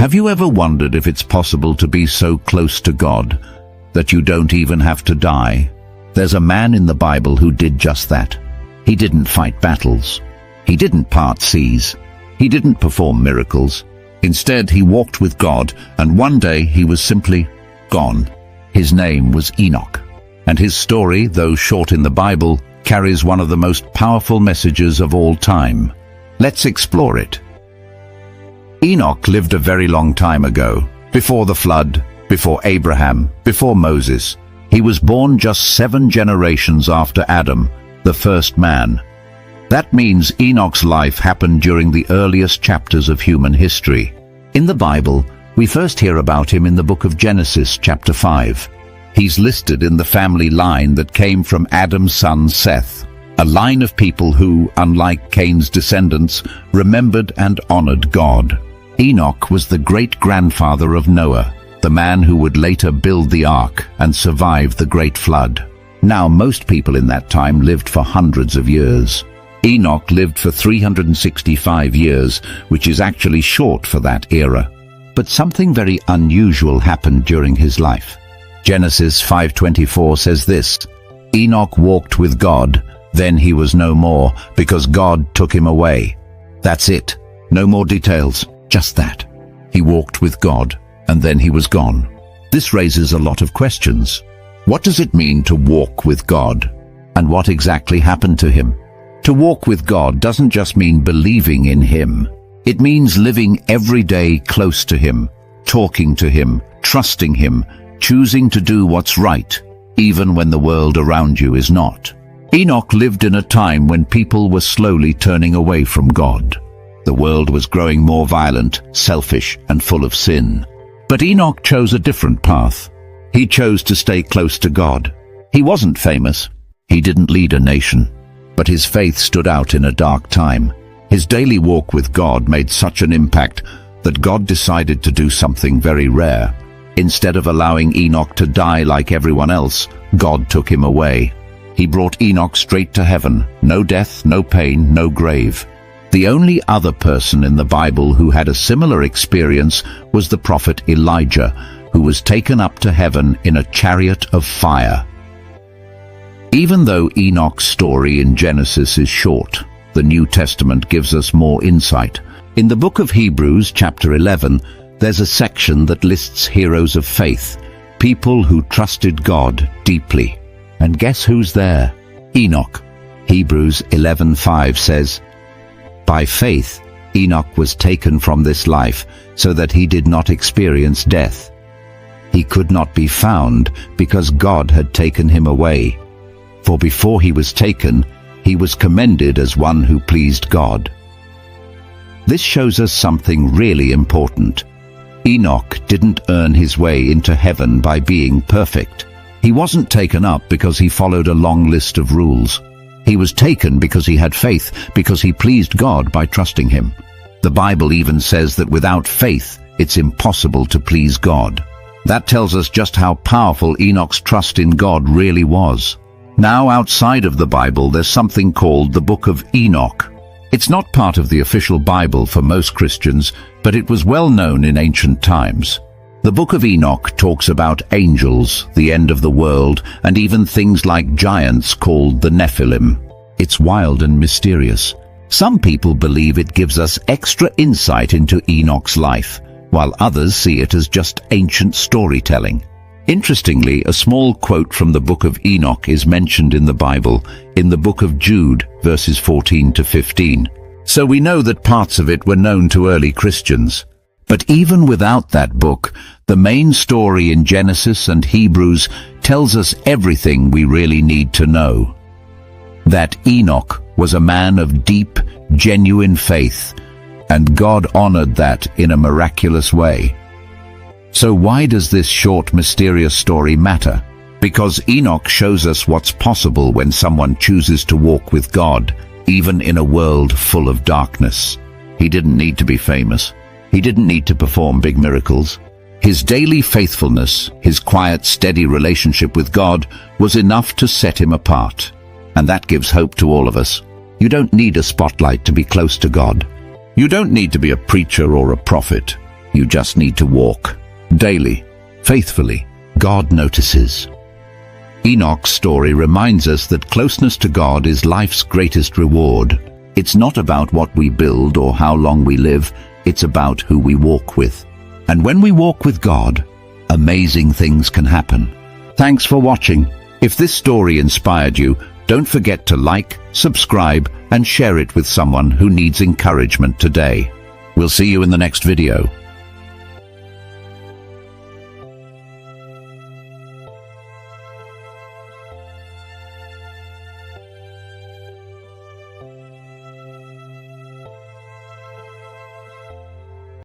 Have you ever wondered if it's possible to be so close to God that you don't even have to die? There's a man in the Bible who did just that. He didn't fight battles. He didn't part seas. He didn't perform miracles. Instead, he walked with God, and one day he was simply gone. His name was Enoch, and his story, though short in the Bible, carries one of the most powerful messages of all time. Let's explore it. Enoch lived a very long time ago, before the flood, before Abraham, before Moses. He was born just 7 generations after Adam, the first man. That means Enoch's life happened during the earliest chapters of human history. In the Bible, we first hear about him in the book of Genesis, chapter 5. He's listed in the family line that came from Adam's son Seth, a line of people who, unlike Cain's descendants, remembered and honored God. Enoch was the great-grandfather of Noah, the man who would later build the ark and survive the great flood. Now, most people in that time lived for hundreds of years. Enoch lived for 365 years, which is actually short for that era. But something very unusual happened during his life. Genesis 5:24 says this, "Enoch walked with God, then he was no more, because God took him away." That's it. No more details, just that. He walked with God, and then he was gone. This raises a lot of questions. What does it mean to walk with God? And what exactly happened to him? To walk with God doesn't just mean believing in Him. It means living every day close to Him, talking to Him, trusting Him, choosing to do what's right, even when the world around you is not. Enoch lived in a time when people were slowly turning away from God. The world was growing more violent, selfish, and full of sin. But Enoch chose a different path. He chose to stay close to God. He wasn't famous. He didn't lead a nation. But his faith stood out in a dark time. His daily walk with God made such an impact that God decided to do something very rare. Instead of allowing Enoch to die like everyone else, God took him away. He brought Enoch straight to heaven. No death, no pain, no grave. The only other person in the Bible who had a similar experience was the prophet Elijah, who was taken up to heaven in a chariot of fire. Even though Enoch's story in Genesis is short, the New Testament gives us more insight. In the book of Hebrews, chapter 11, there's a section that lists heroes of faith, people who trusted God deeply. And guess who's there? Enoch. Hebrews 11:5 says, "By faith, Enoch was taken from this life so that he did not experience death. He could not be found because God had taken him away. For before he was taken, he was commended as one who pleased God." This shows us something really important. Enoch didn't earn his way into heaven by being perfect. He wasn't taken up because he followed a long list of rules. He was taken because he had faith, because he pleased God by trusting Him. The Bible even says that without faith, it's impossible to please God. That tells us just how powerful Enoch's trust in God really was. Now, outside of the Bible, there's something called the Book of Enoch. It's not part of the official Bible for most Christians, but it was well known in ancient times. The Book of Enoch talks about angels, the end of the world, and even things like giants called the Nephilim. It's wild and mysterious. Some people believe it gives us extra insight into Enoch's life, while others see it as just ancient storytelling. Interestingly, a small quote from the book of Enoch is mentioned in the Bible, in the book of Jude, verses 14 to 15. So we know that parts of it were known to early Christians. But even without that book, the main story in Genesis and Hebrews tells us everything we really need to know. That Enoch was a man of deep, genuine faith, and God honored that in a miraculous way. So why does this short, mysterious story matter? Because Enoch shows us what's possible when someone chooses to walk with God, even in a world full of darkness. He didn't need to be famous. He didn't need to perform big miracles. His daily faithfulness, his quiet, steady relationship with God was enough to set him apart. And that gives hope to all of us. You don't need a spotlight to be close to God. You don't need to be a preacher or a prophet. You just need to walk daily, faithfully. God notices. Enoch's story reminds us that closeness to God is life's greatest reward. It's not about what we build or how long we live, it's about who we walk with. And when we walk with God, amazing things can happen. Thanks for watching. If this story inspired you, don't forget to like, subscribe, and share it with someone who needs encouragement today. We'll see you in the next video.